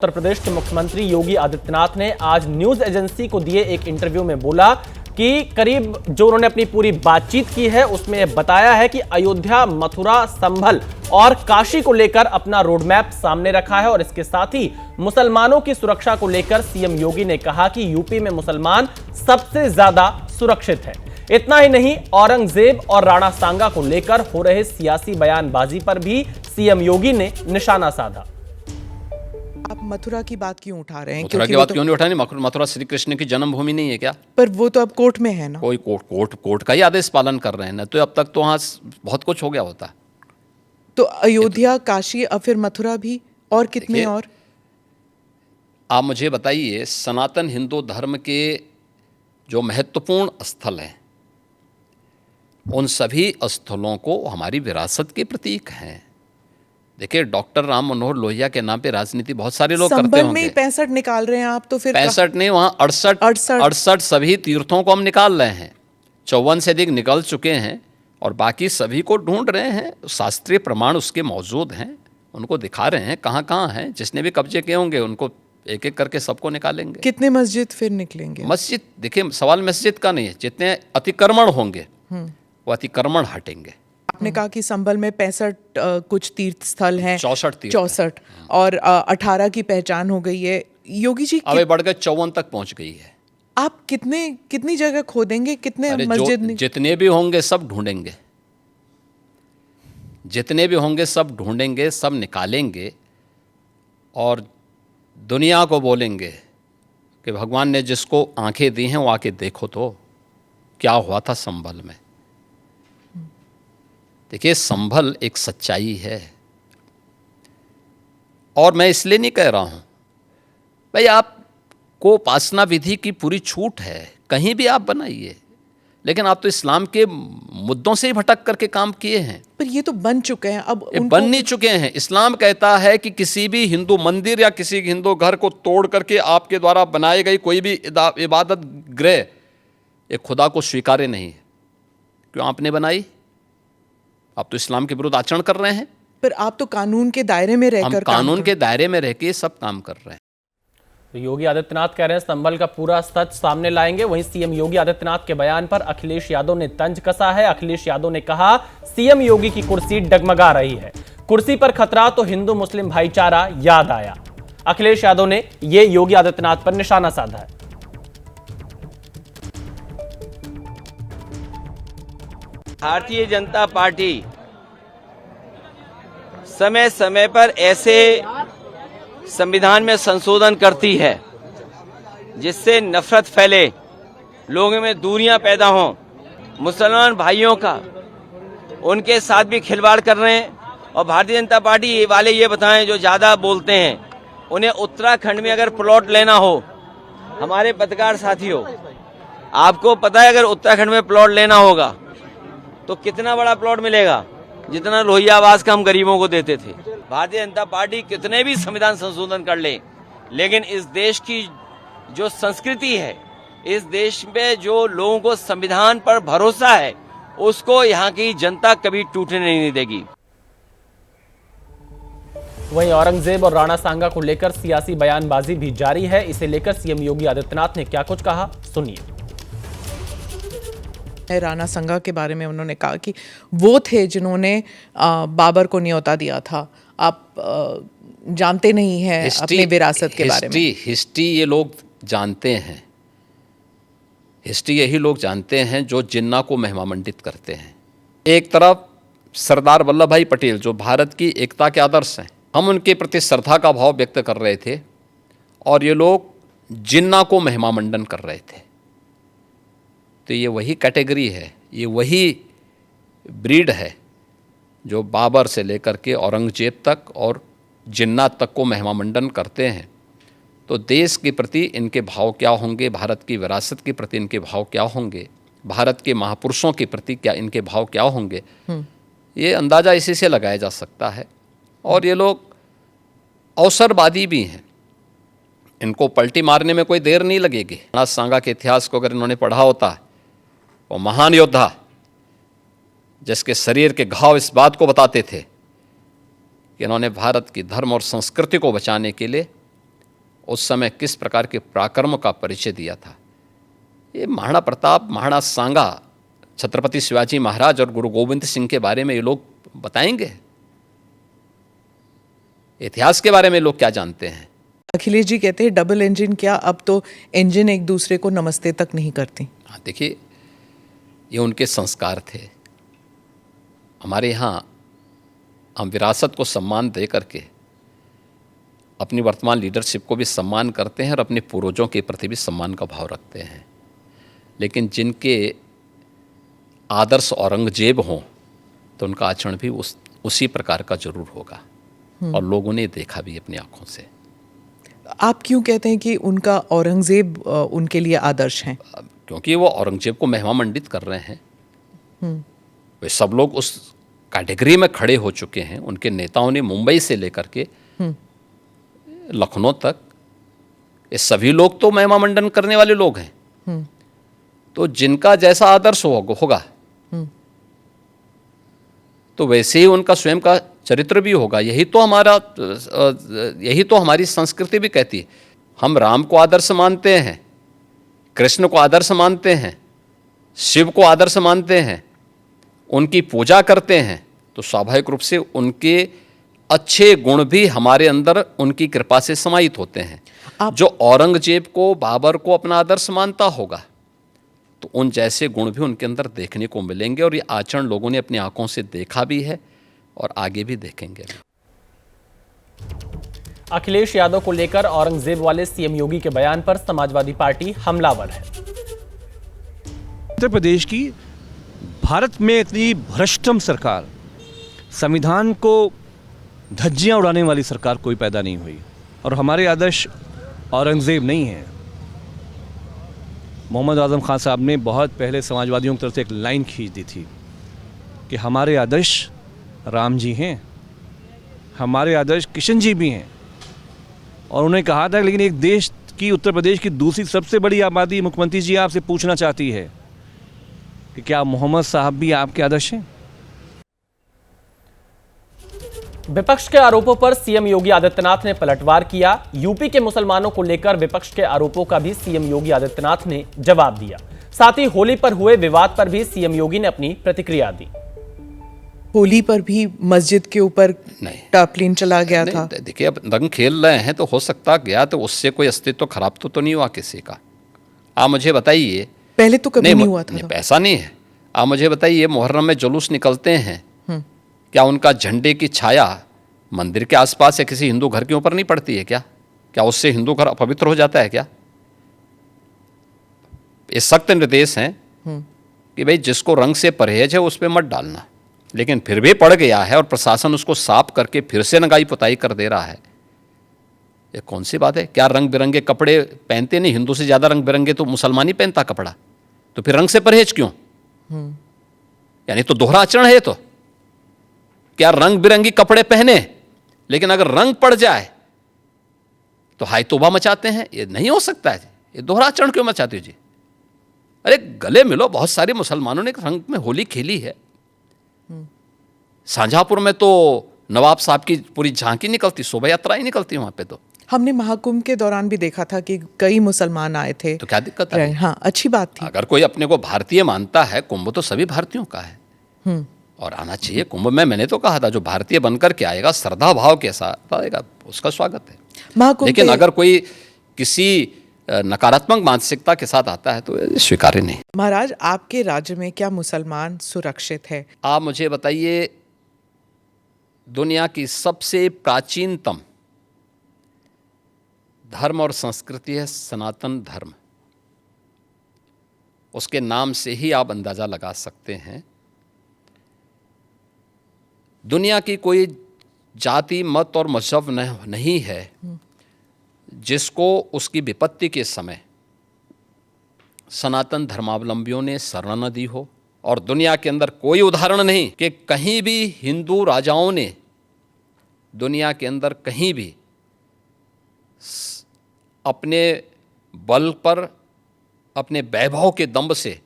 उत्तर प्रदेश के मुख्यमंत्री योगी आदित्यनाथ ने आज न्यूज एजेंसी को दिए एक इंटरव्यू में बोला कि करीब जो उन्होंने अपनी पूरी बातचीत की है उसमें बताया है कि अयोध्या, मथुरा, संभल और काशी को लेकर अपना रोडमैप सामने रखा है और इसके साथ ही मुसलमानों की सुरक्षा को लेकर सीएम योगी ने कहा कि यूपी में मुसलमान सबसे ज्यादा सुरक्षित है। इतना ही नहीं, औरंगजेब और राणा सांगा को लेकर हो रहे सियासी बयानबाजी पर भी सीएम योगी ने निशाना साधा। आप मथुरा की बात क्यों उठा रहे हैं? मथुरा की बात क्यों नहीं उठानी? मथुरा श्री कृष्ण की जन्मभूमि नहीं है क्या? पर वो तो अब कोर्ट में है ना। कोई कोर्ट का ही आदेश पालन कर रहे हैं ना, तो अब तक तो वहां बहुत कुछ हो गया होता। तो अयोध्या, काशी, अब फिर मथुरा भी, और कितने और? आप मुझे बताइए, सनातन हिंदू धर्म के जो महत्वपूर्ण स्थल हैं उन सभी स्थलों को हमारी विरासत के प्रतीक हैं। देखिए, डॉक्टर राम मनोहर लोहिया के नाम पे राजनीति बहुत सारे लोग करते होंगे। संभल में 65 निकाल रहे हैं आप, तो फिर 65 नहीं, वहाँ 68 सभी तीर्थों को हम निकाल रहे हैं। 54 से अधिक निकल चुके हैं और बाकी सभी को ढूंढ रहे हैं। शास्त्रीय प्रमाण उसके मौजूद हैं, उनको दिखा रहे हैं कहाँ कहाँ हैं। जिसने भी कब्जे किए होंगे उनको एक एक करके सबको निकालेंगे। कितने मस्जिद फिर निकलेंगे? मस्जिद, देखिए सवाल मस्जिद का नहीं है, जितने अतिक्रमण होंगे वो अतिक्रमण हटेंगे। आपने कहा कि संभल में 65 कुछ तीर्थ स्थल हैं, 64 और 18 की पहचान हो गई है। योगी जी अब बढ़कर 54 तक पहुंच गई है। आप कितनी जगह खोदेंगे? कितने मस्जिद? जितने भी होंगे सब ढूंढेंगे, जितने भी होंगे सब ढूंढेंगे, सब निकालेंगे और दुनिया को बोलेंगे कि भगवान ने जिसको आंखें दी हैं वो आके देखो तो क्या हुआ था संभल में। देखिए, संभल एक सच्चाई है और मैं इसलिए नहीं कह रहा हूं भाई आपको उपासना विधि की पूरी छूट है, कहीं भी आप बनाइए, लेकिन आप तो इस्लाम के मुद्दों से ही भटक करके काम किए हैं। पर ये तो बन चुके हैं, अब बन नहीं चुके हैं। इस्लाम कहता है कि किसी भी हिंदू मंदिर या किसी हिंदू घर को तोड़ करके आपके द्वारा बनाई गई कोई भी इबादत गृह ये खुदा को स्वीकार्य नहीं है। क्यों आपने बनाई? आप तो इस्लाम के विरुद्ध आचरण कर रहे हैं। पर आप तो कानून के दायरे में रहकर कानून के दायरे में रह के सब काम कर रहे हैं। तो योगी आदित्यनाथ कह रहे हैं संभल का पूरा सच सामने लाएंगे। वहीं सीएम योगी आदित्यनाथ के बयान पर अखिलेश यादव ने तंज कसा है। अखिलेश यादव ने कहा सीएम योगी की कुर्सी डगमगा रही है, कुर्सी पर खतरा तो हिंदू मुस्लिम भाईचारा याद आया। अखिलेश यादव ने यह योगी आदित्यनाथ पर निशाना साधा है। भारतीय जनता पार्टी समय समय पर ऐसे संविधान में संशोधन करती है जिससे नफरत फैले, लोगों में दूरियां पैदा हों। मुसलमान भाइयों का उनके साथ भी खिलवाड़ कर रहे हैं। और भारतीय जनता पार्टी वाले ये बताएं जो ज्यादा बोलते हैं, उन्हें उत्तराखंड में अगर प्लॉट लेना हो, हमारे पत्रकार साथियों आपको पता है अगर उत्तराखंड में प्लॉट लेना होगा तो कितना बड़ा प्लॉट मिलेगा, जितना लोहिया आवास का हम गरीबों को देते थे। भारतीय जनता पार्टी कितने भी संविधान संशोधन कर ले, लेकिन इस देश की जो संस्कृति है, इस देश में जो लोगों को संविधान पर भरोसा है, उसको यहाँ की जनता कभी टूटने नहीं देगी। वहीं औरंगजेब और राणा सांगा को लेकर सियासी बयानबाजी भी जारी है। इसे लेकर सीएम योगी आदित्यनाथ ने क्या कुछ कहा, सुनिए। राणा सांगा के बारे में उन्होंने कहा कि वो थे जिन्होंने बाबर को न्योता दिया था। आप जानते नहीं हैं अपनी विरासत के बारे में। हिस्ट्री ये लोग जानते हैं, हिस्ट्री यही लोग जानते हैं जो जिन्ना को महिमामंडित करते हैं। एक तरफ सरदार वल्लभ भाई पटेल जो भारत की एकता के आदर्श हैं, हम उनके प्रति श्रद्धा का भाव व्यक्त कर रहे थे और ये लोग जिन्ना को महिमामंडन कर रहे थे। तो ये वही कैटेगरी है, ये वही ब्रीड है जो बाबर से लेकर के औरंगजेब तक और जिन्ना तक को महिमामंडन करते हैं। तो देश के प्रति इनके भाव क्या होंगे, भारत की विरासत के प्रति इनके भाव क्या होंगे, भारत के महापुरुषों के प्रति क्या इनके भाव क्या होंगे, ये अंदाज़ा इसी से लगाया जा सकता है। और ये लोग अवसरवादी भी हैं, इनको पलटी मारने में कोई देर नहीं लगेगी। राणा सांगा के इतिहास को अगर इन्होंने पढ़ा होता, वो महान योद्धा जिसके शरीर के घाव इस बात को बताते थे कि इन्होंने भारत की धर्म और संस्कृति को बचाने के लिए उस समय किस प्रकार के पराक्रम का परिचय दिया था, ये महाराणा प्रताप, महाराणा सांगा, छत्रपति शिवाजी महाराज और गुरु गोविंद सिंह के बारे में ये लोग बताएंगे। इतिहास के बारे में लोग क्या जानते हैं? अखिलेश जी कहते हैं डबल इंजन क्या, अब तो इंजन एक दूसरे को नमस्ते तक नहीं करती। हाँ, देखिए, ये उनके संस्कार थे। हमारे यहाँ हम विरासत को सम्मान दे करके अपनी वर्तमान लीडरशिप को भी सम्मान करते हैं और अपने पूर्वजों के प्रति भी सम्मान का भाव रखते हैं। लेकिन जिनके आदर्श औरंगजेब हों तो उनका आचरण भी उसी प्रकार का जरूर होगा, और लोगों ने देखा भी अपनी आंखों से। आप क्यों कहते हैं कि उनका औरंगजेब उनके लिए आदर्श हैं? क्योंकि वो औरंगजेब को महिमा मंडित कर रहे हैं। वे सब लोग उस कैटेगरी में खड़े हो चुके हैं। उनके नेताओं ने मुंबई से लेकर के लखनऊ तक, ये सभी लोग तो महिमा मंडन करने वाले लोग हैं। तो जिनका जैसा आदर्श होगा तो वैसे ही उनका स्वयं का चरित्र भी होगा। यही तो हमारी संस्कृति भी कहती है। हम राम को आदर्श मानते हैं, कृष्ण को आदर्श मानते हैं, शिव को आदर्श मानते हैं, उनकी पूजा करते हैं, तो स्वाभाविक रूप से उनके अच्छे गुण भी हमारे अंदर उनकी कृपा से समाहित होते हैं। जो औरंगजेब को, बाबर को अपना आदर्श मानता होगा तो उन जैसे गुण भी उनके अंदर देखने को मिलेंगे, और ये आचरण लोगों ने अपनी आंखों से देखा भी है और आगे भी देखेंगे। अखिलेश यादव को लेकर औरंगजेब वाले सीएम योगी के बयान पर समाजवादी पार्टी हमलावर है। उत्तर प्रदेश की भारत में इतनी भ्रष्टम सरकार, संविधान को धज्जियां उड़ाने वाली सरकार कोई पैदा नहीं हुई। और हमारे आदर्श औरंगजेब नहीं है। मोहम्मद आजम खान साहब ने बहुत पहले समाजवादियों की तरफ से एक लाइन खींच दी थी कि हमारे आदर्श राम जी हैं, हमारे आदर्श किशन जी भी हैं। और उन्होंने कहा था, लेकिन एक देश की, उत्तर प्रदेश की दूसरी सबसे बड़ी आबादी मुख्यमंत्री जी आपसे पूछना चाहती है कि क्या मोहम्मद साहब भी आपके आदर्श हैं? विपक्ष के आरोपों पर सीएम योगी आदित्यनाथ ने पलटवार किया। यूपी के मुसलमानों को लेकर विपक्ष के आरोपों का भी सीएम योगी आदित्यनाथ ने जवाब दिया। साथ ही होली पर हुए विवाद पर भी सीएम योगी ने अपनी प्रतिक्रिया दी। होली पर भी मस्जिद के ऊपर टार्पलिन चला गया था। देखिए, अब रंग खेल रहे हैं तो हो सकता गया तो उससे कोई अस्तित्व खराब तो नहीं हुआ किसी का। आप मुझे बताइए, पहले तो कभी नहीं हुआ था। ऐसा नहीं है। आप मुझे बताइए, मुहर्रम में जुलूस निकलते हैं, क्या उनका झंडे की छाया मंदिर के आसपास या किसी हिंदू घर के ऊपर नहीं पड़ती है क्या? क्या उससे हिंदू घर अपवित्र हो जाता है क्या? ये सख्त निर्देश हैं कि भाई जिसको रंग से परहेज है उस पर मत डालना। लेकिन फिर भी पड़ गया है और प्रशासन उसको साफ करके फिर से नगाई पुताई कर दे रहा है। ये कौन सी बात है? क्या रंग बिरंगे कपड़े पहनते नहीं? हिंदू से ज़्यादा रंग बिरंगे तो मुसलमान ही पहनता कपड़ा। तो फिर रंग से परहेज क्यों? यानी तो दोहरा आचरण है। तो क्या रंग बिरंगी कपड़े पहने, लेकिन अगर रंग पड़ जाए तो हाय तौबा मचाते हैं? ये नहीं हो सकता है। ये दोहरा आचरण क्यों मचाते हो जी? अरे गले मिलो। बहुत सारे मुसलमानों ने रंग में होली खेली है। शाहजहांपुर में तो नवाब साहब की पूरी झांकी निकलती, शोभा यात्रा ही निकलती वहां पे। तो हमने महाकुंभ के दौरान भी देखा था कि कई मुसलमान आए थे। तो क्या दिक्कत है? हाँ, अच्छी बात थी। अगर कोई अपने को भारतीय मानता है, कुंभ तो सभी भारतीयों का है और आना चाहिए कुंभ में। मैंने तो कहा था, जो भारतीय बनकर के आएगा, श्रद्धा भाव के साथ आएगा, उसका स्वागत है। लेकिन अगर कोई किसी नकारात्मक मानसिकता के साथ आता है तो स्वीकार्य नहीं। महाराज, आपके राज्य में क्या मुसलमान सुरक्षित है? आप मुझे बताइए, दुनिया की सबसे प्राचीनतम धर्म और संस्कृति है सनातन धर्म। उसके नाम से ही आप अंदाजा लगा सकते हैं दुनिया की कोई जाति, मत और मजहब नहीं है जिसको उसकी विपत्ति के समय सनातन धर्मावलंबियों ने शरण न दी हो। और दुनिया के अंदर कोई उदाहरण नहीं कि कहीं भी हिंदू राजाओं ने दुनिया के अंदर कहीं भी अपने बल पर, अपने वैभव के दंभ से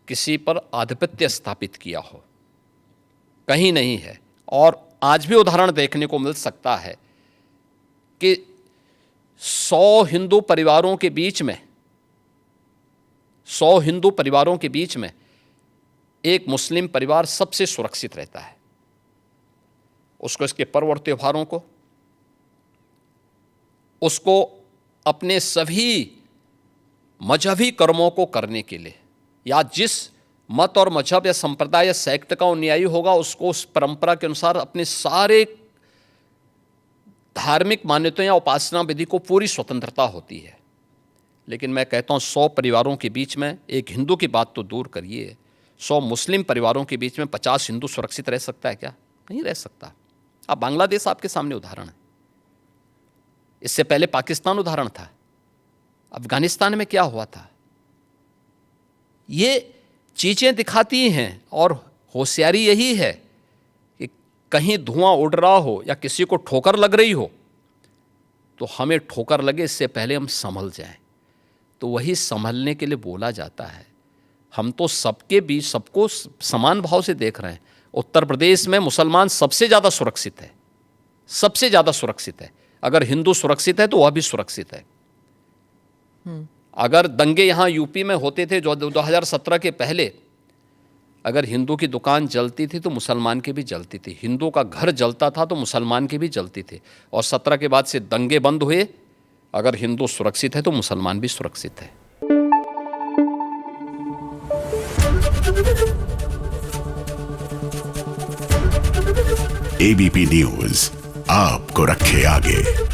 किसी पर आधिपत्य स्थापित किया हो, कहीं नहीं है। और आज भी उदाहरण देखने को मिल सकता है कि 100 हिंदू परिवारों के बीच में 100 हिंदू परिवारों के बीच में एक मुस्लिम परिवार सबसे सुरक्षित रहता है। उसको इसके पर्व और त्योहारों को, उसको अपने सभी मजहबी कर्मों को करने के लिए, या जिस मत और मजहब या संप्रदाय या सेक्ट का अनुयायी होगा उसको उस परंपरा के अनुसार अपने सारे धार्मिक मान्यताओं या उपासना विधि को पूरी स्वतंत्रता होती है। लेकिन मैं कहता हूँ 100 परिवारों के बीच में, एक हिंदू की बात तो दूर करिए, 100 मुस्लिम परिवारों के बीच में 50 हिंदू सुरक्षित रह सकता है क्या? नहीं रह सकता। अब बांग्लादेश आपके सामने उदाहरण है, इससे पहले पाकिस्तान उदाहरण था, अफगानिस्तान में क्या हुआ था। ये चीजें दिखाती हैं और होशियारी यही है कि कहीं धुआं उड़ रहा हो या किसी को ठोकर लग रही हो तो हमें ठोकर लगे इससे पहले हम संभल जाएं। तो वही संभलने के लिए बोला जाता है। हम तो सबके बीच सबको समान भाव से देख रहे हैं। उत्तर प्रदेश में मुसलमान सबसे ज़्यादा सुरक्षित है, सबसे ज़्यादा सुरक्षित है। अगर हिंदू सुरक्षित है तो वह भी सुरक्षित है। अगर दंगे यहाँ यूपी में होते थे जो 2017 के पहले, अगर हिंदू की दुकान जलती थी तो मुसलमान की भी जलती थी, हिंदू का घर जलता था तो मुसलमान की भी जलती थी। और 17 के बाद से दंगे बंद हुए। अगर हिंदू सुरक्षित है तो मुसलमान भी सुरक्षित है। एबीपी न्यूज आपको रखे आगे।